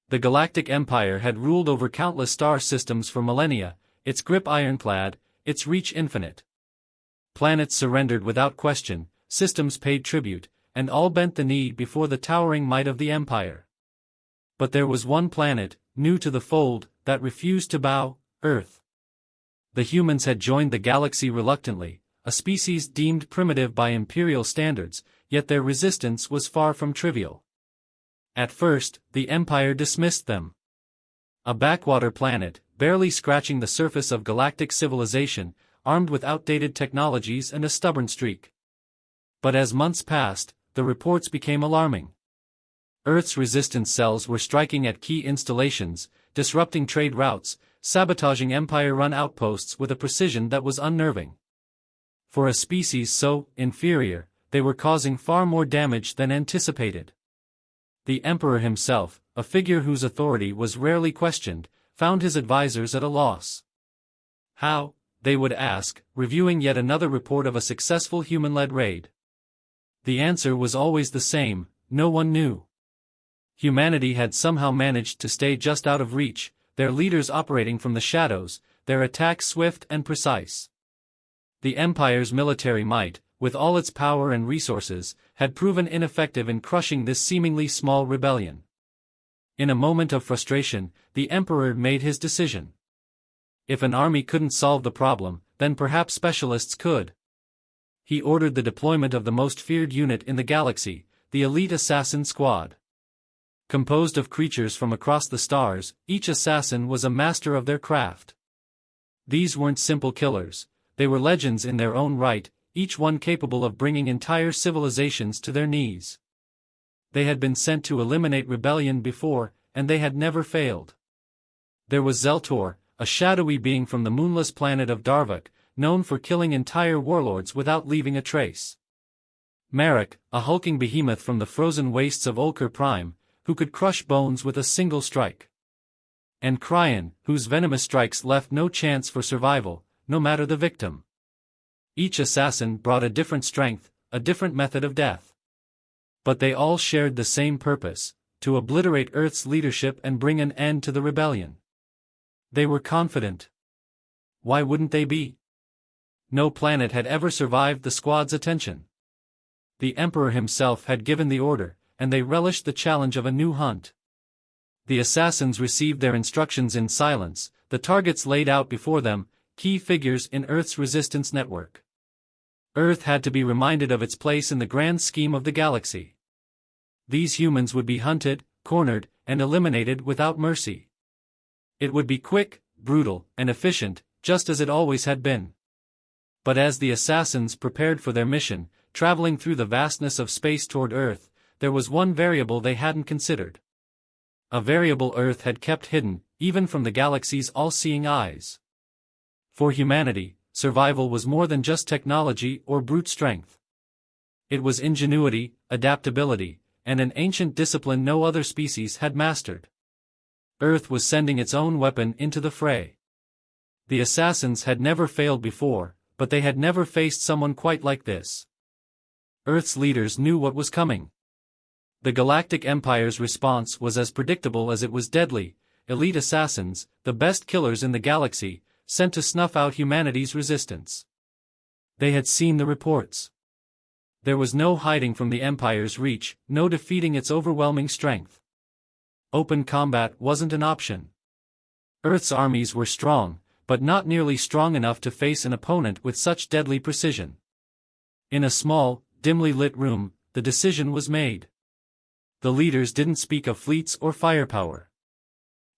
The Galactic Empire had ruled over countless star systems for millennia, its grip ironclad, its reach infinite. Planets surrendered without question, systems paid tribute, and all bent the knee before the towering might of the Empire. But there was one planet, new to the fold, that refused to bow: Earth. The humans had joined the galaxy reluctantly, a species deemed primitive by imperial standards, yet their resistance was far from trivial. At first, the Empire dismissed them. A backwater planet, barely scratching the surface of galactic civilization, armed with outdated technologies and a stubborn streak. But as months passed, the reports became alarming. Earth's resistance cells were striking at key installations, disrupting trade routes, sabotaging Empire-run outposts with a precision that was unnerving. For a species so inferior, they were causing far more damage than anticipated. The Emperor himself, a figure whose authority was rarely questioned, found his advisors at a loss. How, they would ask, reviewing yet another report of a successful human-led raid. The answer was always the same: no one knew. Humanity had somehow managed to stay just out of reach, their leaders operating from the shadows, their attacks swift and precise. The Empire's military might, with all its power and resources, had proven ineffective in crushing this seemingly small rebellion. In a moment of frustration, the Emperor made his decision. If an army couldn't solve the problem, then perhaps specialists could. He ordered the deployment of the most feared unit in the galaxy, the elite assassin squad. Composed of creatures from across the stars, each assassin was a master of their craft. These weren't simple killers, they were legends in their own right, each one capable of bringing entire civilizations to their knees. They had been sent to eliminate rebellion before, and they had never failed. There was Zeltor, a shadowy being from the moonless planet of Darvok, known for killing entire warlords without leaving a trace. Marek, a hulking behemoth from the frozen wastes of Ulker Prime, who could crush bones with a single strike. And Cryon, whose venomous strikes left no chance for survival, no matter the victim. Each assassin brought a different strength, a different method of death. But they all shared the same purpose: to obliterate Earth's leadership and bring an end to the rebellion. They were confident. Why wouldn't they be? No planet had ever survived the squad's attention. The Emperor himself had given the order, and they relished the challenge of a new hunt. The assassins received their instructions in silence, the targets laid out before them, key figures in Earth's resistance network. Earth had to be reminded of its place in the grand scheme of the galaxy. These humans would be hunted, cornered, and eliminated without mercy. It would be quick, brutal, and efficient, just as it always had been. But as the assassins prepared for their mission, traveling through the vastness of space toward Earth, there was one variable they hadn't considered. A variable Earth had kept hidden, even from the galaxy's all-seeing eyes. For humanity, survival was more than just technology or brute strength. It was ingenuity, adaptability, and an ancient discipline no other species had mastered. Earth was sending its own weapon into the fray. The assassins had never failed before, but they had never faced someone quite like this. Earth's leaders knew what was coming. The Galactic Empire's response was as predictable as it was deadly: elite assassins, the best killers in the galaxy, sent to snuff out humanity's resistance. They had seen the reports. There was no hiding from the Empire's reach, no defeating its overwhelming strength. Open combat wasn't an option. Earth's armies were strong, but not nearly strong enough to face an opponent with such deadly precision. In a small, dimly lit room, the decision was made. The leaders didn't speak of fleets or firepower.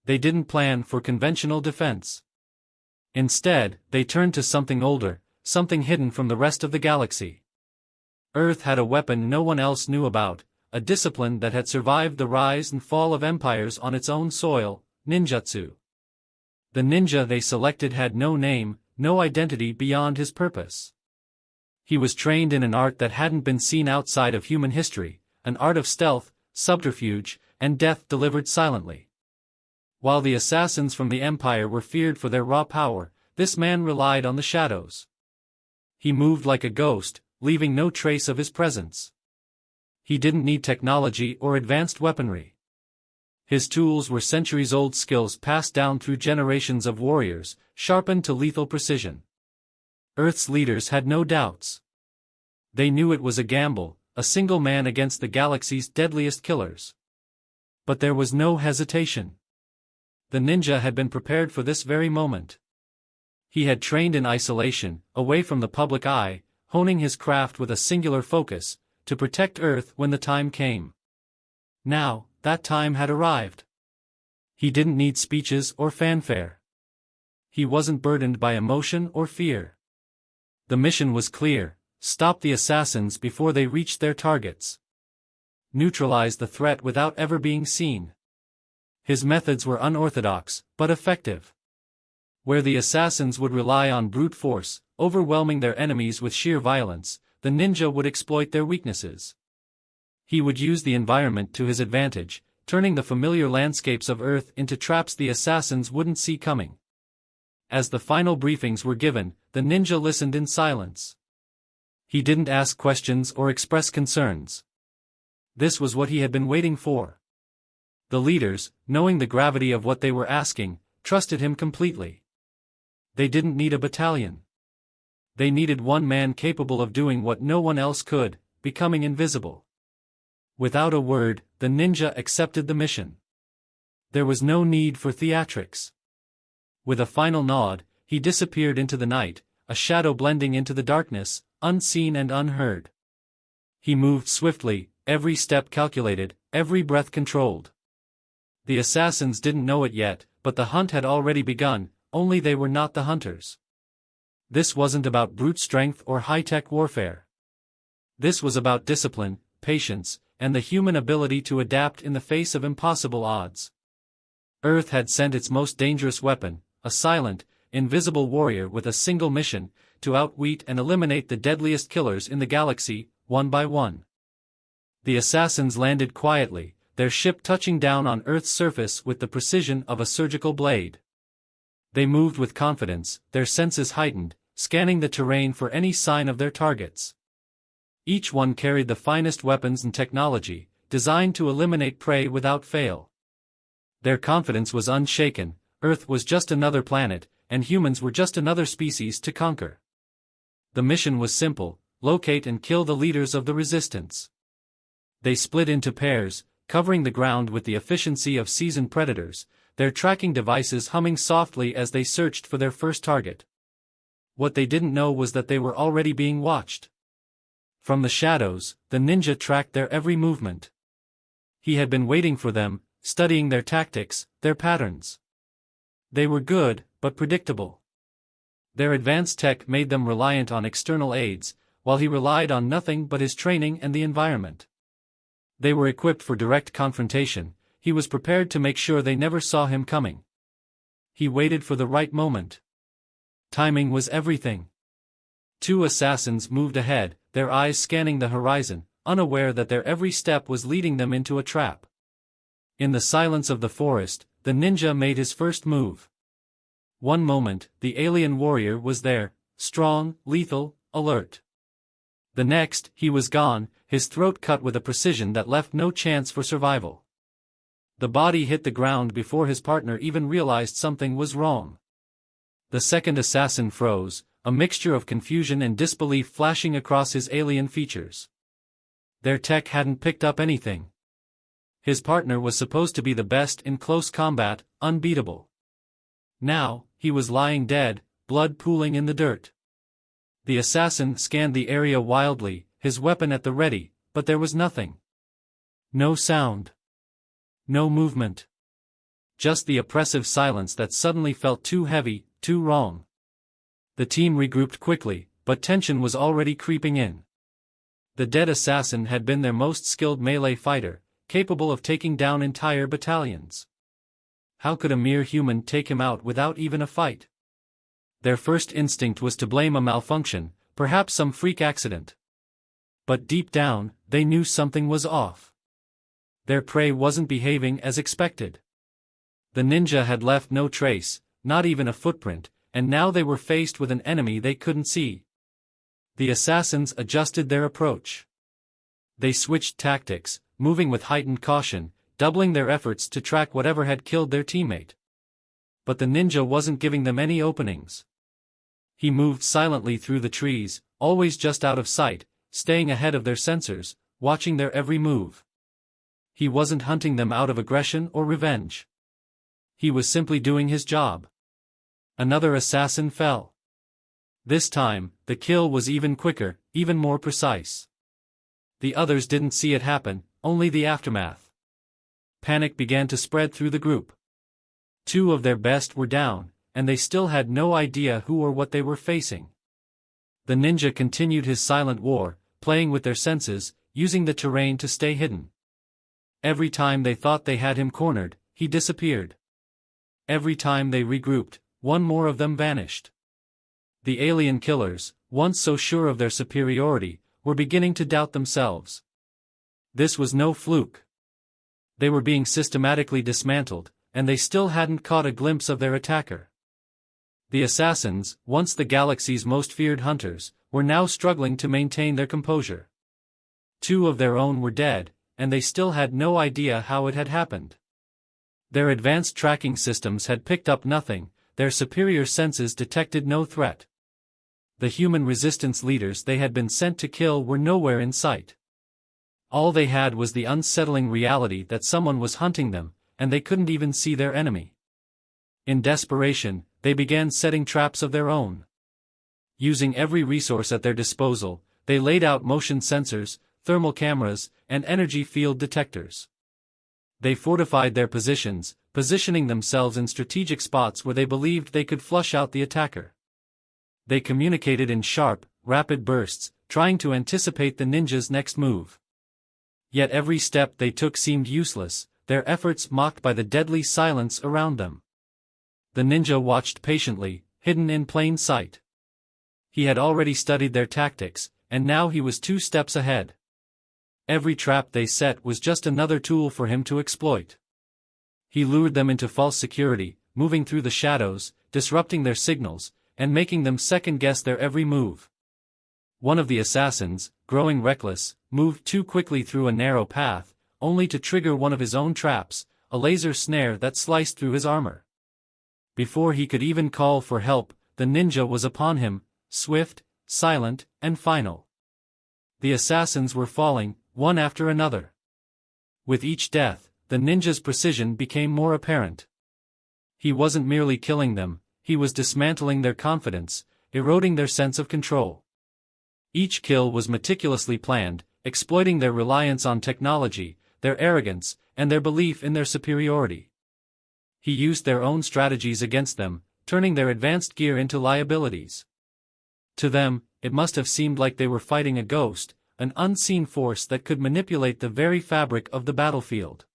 They didn't plan for conventional defense. Instead, they turned to something older, something hidden from the rest of the galaxy. Earth had a weapon no one else knew about, a discipline that had survived the rise and fall of empires on its own soil: ninjutsu. The ninja they selected had no name, no identity beyond his purpose. He was trained in an art that hadn't been seen outside of human history, an art of stealth, subterfuge, and death delivered silently. While the assassins from the Empire were feared for their raw power, this man relied on the shadows. He moved like a ghost, leaving no trace of his presence. He didn't need technology or advanced weaponry. His tools were centuries-old skills passed down through generations of warriors, sharpened to lethal precision. Earth's leaders had no doubts. They knew it was a gamble, a single man against the galaxy's deadliest killers. But there was no hesitation. The ninja had been prepared for this very moment. He had trained in isolation, away from the public eye, honing his craft with a singular focus, to protect Earth when the time came. Now, that time had arrived. He didn't need speeches or fanfare. He wasn't burdened by emotion or fear. The mission was clear: stop the assassins before they reached their targets. Neutralize the threat without ever being seen. His methods were unorthodox, but effective. Where the assassins would rely on brute force, overwhelming their enemies with sheer violence, the ninja would exploit their weaknesses. He would use the environment to his advantage, turning the familiar landscapes of Earth into traps the assassins wouldn't see coming. As the final briefings were given, the ninja listened in silence. He didn't ask questions or express concerns. This was what he had been waiting for. The leaders, knowing the gravity of what they were asking, trusted him completely. They didn't need a battalion. They needed one man capable of doing what no one else could, becoming invisible. Without a word, the ninja accepted the mission. There was no need for theatrics. With a final nod, he disappeared into the night, a shadow blending into the darkness, unseen and unheard. He moved swiftly, every step calculated, every breath controlled. The assassins didn't know it yet, but the hunt had already begun, only they were not the hunters. This wasn't about brute strength or high-tech warfare. This was about discipline, patience, and the human ability to adapt in the face of impossible odds. Earth had sent its most dangerous weapon, a silent, invisible warrior with a single mission: to outwit and eliminate the deadliest killers in the galaxy, one by one. The assassins landed quietly, their ship touching down on Earth's surface with the precision of a surgical blade. They moved with confidence, their senses heightened, scanning the terrain for any sign of their targets. Each one carried the finest weapons and technology, designed to eliminate prey without fail. Their confidence was unshaken: Earth was just another planet, and humans were just another species to conquer. The mission was simple: locate and kill the leaders of the resistance. They split into pairs, covering the ground with the efficiency of seasoned predators, their tracking devices humming softly as they searched for their first target. What they didn't know was that they were already being watched. From the shadows, the ninja tracked their every movement. He had been waiting for them, studying their tactics, their patterns. They were good, but predictable. Their advanced tech made them reliant on external aids, while he relied on nothing but his training and the environment. They were equipped for direct confrontation. He was prepared to make sure they never saw him coming. He waited for the right moment. Timing was everything. Two assassins moved ahead, their eyes scanning the horizon, unaware that their every step was leading them into a trap. In the silence of the forest, the ninja made his first move. One moment, the alien warrior was there, strong, lethal, alert. The next, he was gone, his throat cut with a precision that left no chance for survival. The body hit the ground before his partner even realized something was wrong. The second assassin froze, a mixture of confusion and disbelief flashing across his alien features. Their tech hadn't picked up anything. His partner was supposed to be the best in close combat, unbeatable. Now, he was lying dead, blood pooling in the dirt. The assassin scanned the area wildly, his weapon at the ready, but there was nothing. No sound. No movement. Just the oppressive silence that suddenly felt too heavy, too wrong. The team regrouped quickly, but tension was already creeping in. The dead assassin had been their most skilled melee fighter, capable of taking down entire battalions. How could a mere human take him out without even a fight? Their first instinct was to blame a malfunction, perhaps some freak accident. But deep down, they knew something was off. Their prey wasn't behaving as expected. The ninja had left no trace, not even a footprint, and now they were faced with an enemy they couldn't see. The assassins adjusted their approach. They switched tactics, moving with heightened caution, doubling their efforts to track whatever had killed their teammate. But the ninja wasn't giving them any openings. He moved silently through the trees, always just out of sight, staying ahead of their sensors, watching their every move. He wasn't hunting them out of aggression or revenge. He was simply doing his job. Another assassin fell. This time, the kill was even quicker, even more precise. The others didn't see it happen, only the aftermath. Panic began to spread through the group. 2 of their best were down, and they still had no idea who or what they were facing. The ninja continued his silent war, playing with their senses, using the terrain to stay hidden. Every time they thought they had him cornered, he disappeared. Every time they regrouped, one more of them vanished. The alien killers, once so sure of their superiority, were beginning to doubt themselves. This was no fluke. They were being systematically dismantled, and they still hadn't caught a glimpse of their attacker. The assassins, once the galaxy's most feared hunters, were now struggling to maintain their composure. 2 of their own were dead, and they still had no idea how it had happened. Their advanced tracking systems had picked up nothing, their superior senses detected no threat. The human resistance leaders they had been sent to kill were nowhere in sight. All they had was the unsettling reality that someone was hunting them, and they couldn't even see their enemy. In desperation, they began setting traps of their own. Using every resource at their disposal, they laid out motion sensors, thermal cameras, and energy field detectors. They fortified their positions, positioning themselves in strategic spots where they believed they could flush out the attacker. They communicated in sharp, rapid bursts, trying to anticipate the ninja's next move. Yet every step they took seemed useless, their efforts mocked by the deadly silence around them. The ninja watched patiently, hidden in plain sight. He had already studied their tactics, and now he was 2 steps ahead. Every trap they set was just another tool for him to exploit. He lured them into false security, moving through the shadows, disrupting their signals, and making them second-guess their every move. One of the assassins, growing reckless, moved too quickly through a narrow path, only to trigger one of his own traps, a laser snare that sliced through his armor. Before he could even call for help, the ninja was upon him, swift, silent, and final. The assassins were falling, one after another. With each death, the ninja's precision became more apparent. He wasn't merely killing them, he was dismantling their confidence, eroding their sense of control. Each kill was meticulously planned, exploiting their reliance on technology, their arrogance, and their belief in their superiority. He used their own strategies against them, turning their advanced gear into liabilities. To them, it must have seemed like they were fighting a ghost, an unseen force that could manipulate the very fabric of the battlefield.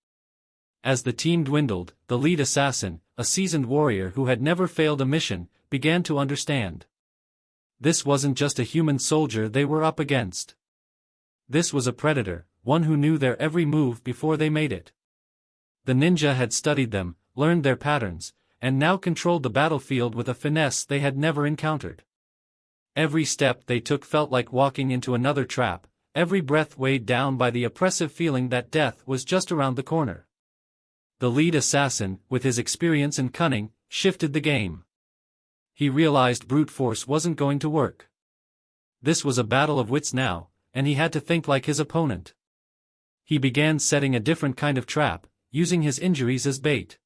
As the team dwindled, the lead assassin, a seasoned warrior who had never failed a mission, began to understand. This wasn't just a human soldier they were up against. This was a predator, one who knew their every move before they made it. The ninja had studied them, learned their patterns, and now controlled the battlefield with a finesse they had never encountered. Every step they took felt like walking into another trap, every breath weighed down by the oppressive feeling that death was just around the corner. The lead assassin, with his experience and cunning, shifted the game. He realized brute force wasn't going to work. This was a battle of wits now, and he had to think like his opponent. He began setting a different kind of trap, using his injuries as bait.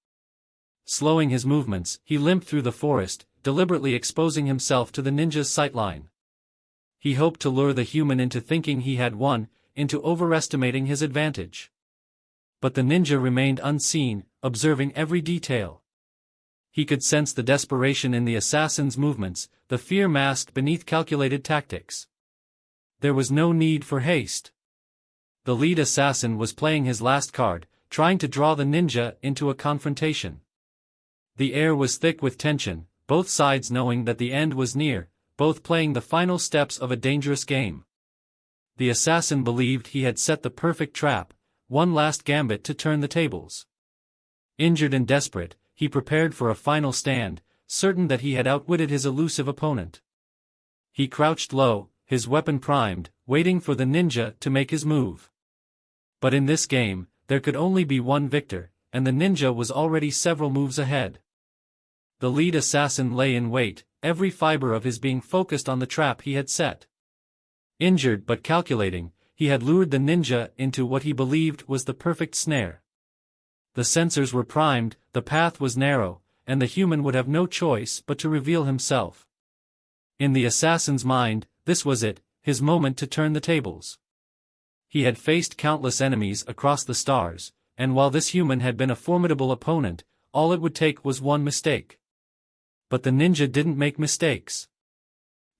Slowing his movements, he limped through the forest, deliberately exposing himself to the ninja's sightline. He hoped to lure the human into thinking he had won, into overestimating his advantage. But the ninja remained unseen, observing every detail. He could sense the desperation in the assassin's movements, the fear masked beneath calculated tactics. There was no need for haste. The lead assassin was playing his last card, trying to draw the ninja into a confrontation. The air was thick with tension, both sides knowing that the end was near, both playing the final steps of a dangerous game. The assassin believed he had set the perfect trap, one last gambit to turn the tables. Injured and desperate, he prepared for a final stand, certain that he had outwitted his elusive opponent. He crouched low, his weapon primed, waiting for the ninja to make his move. But in this game, there could only be one victor, and the ninja was already several moves ahead. The lead assassin lay in wait, every fiber of his being focused on the trap he had set. Injured but calculating, he had lured the ninja into what he believed was the perfect snare. The sensors were primed, the path was narrow, and the human would have no choice but to reveal himself. In the assassin's mind, this was it, his moment to turn the tables. He had faced countless enemies across the stars, and while this human had been a formidable opponent, all it would take was one mistake. But the ninja didn't make mistakes.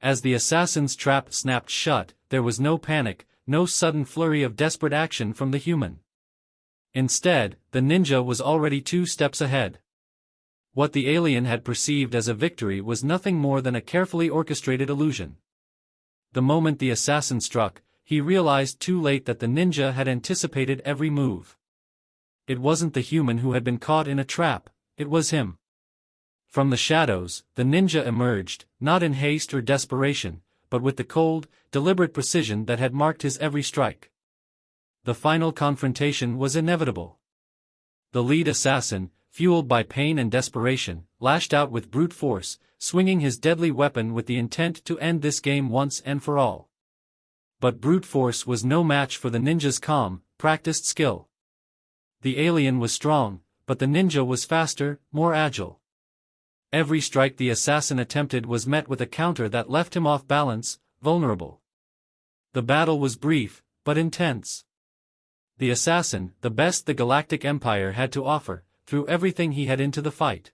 As the assassin's trap snapped shut, there was no panic, no sudden flurry of desperate action from the human. Instead, the ninja was already 2 steps ahead. What the alien had perceived as a victory was nothing more than a carefully orchestrated illusion. The moment the assassin struck, he realized too late that the ninja had anticipated every move. It wasn't the human who had been caught in a trap, it was him. From the shadows, the ninja emerged, not in haste or desperation, but with the cold, deliberate precision that had marked his every strike. The final confrontation was inevitable. The lead assassin, fueled by pain and desperation, lashed out with brute force, swinging his deadly weapon with the intent to end this game once and for all. But brute force was no match for the ninja's calm, practiced skill. The alien was strong, but the ninja was faster, more agile. Every strike the assassin attempted was met with a counter that left him off balance, vulnerable. The battle was brief, but intense. The assassin, the best the Galactic Empire had to offer, threw everything he had into the fight.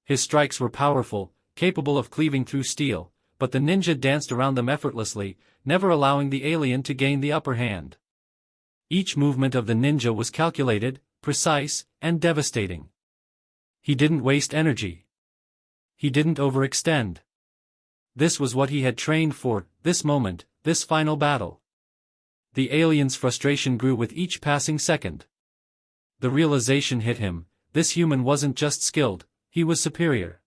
His strikes were powerful, capable of cleaving through steel, but the ninja danced around them effortlessly, never allowing the alien to gain the upper hand. Each movement of the ninja was calculated, precise, and devastating. He didn't waste energy. He didn't overextend. This was what he had trained for, this moment, this final battle. The alien's frustration grew with each passing second. The realization hit him, this human wasn't just skilled, he was superior.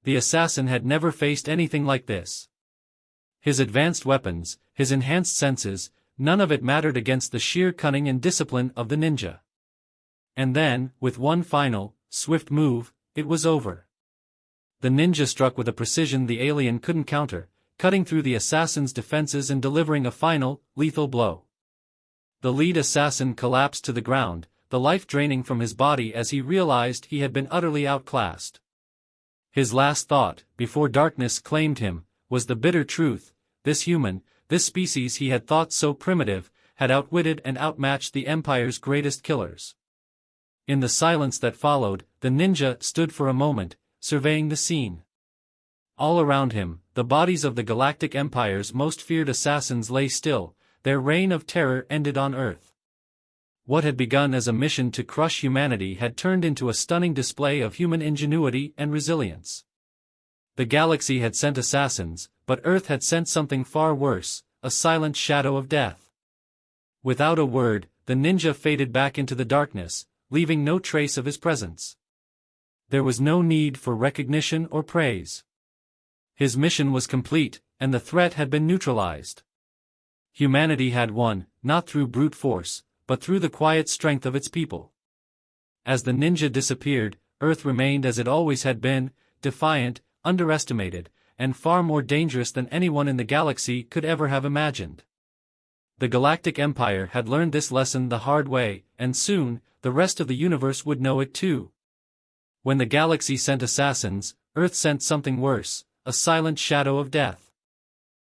The assassin had never faced anything like this. His advanced weapons, his enhanced senses, none of it mattered against the sheer cunning and discipline of the ninja. And then, with one final, swift move, it was over. The ninja struck with a precision the alien couldn't counter, cutting through the assassin's defenses and delivering a final, lethal blow. The lead assassin collapsed to the ground, the life draining from his body as he realized he had been utterly outclassed. His last thought, before darkness claimed him, was the bitter truth: this human, this species he had thought so primitive, had outwitted and outmatched the Empire's greatest killers. In the silence that followed, the ninja stood for a moment, surveying the scene. All around him, the bodies of the Galactic Empire's most feared assassins lay still, their reign of terror ended on Earth. What had begun as a mission to crush humanity had turned into a stunning display of human ingenuity and resilience. The galaxy had sent assassins, but Earth had sent something far worse, a silent shadow of death. Without a word, the ninja faded back into the darkness, leaving no trace of his presence. There was no need for recognition or praise. His mission was complete, and the threat had been neutralized. Humanity had won, not through brute force, but through the quiet strength of its people. As the ninja disappeared, Earth remained as it always had been, defiant, underestimated, and far more dangerous than anyone in the galaxy could ever have imagined. The Galactic Empire had learned this lesson the hard way, and soon, the rest of the universe would know it too. When the galaxy sent assassins, Earth sent something worse, a silent shadow of death.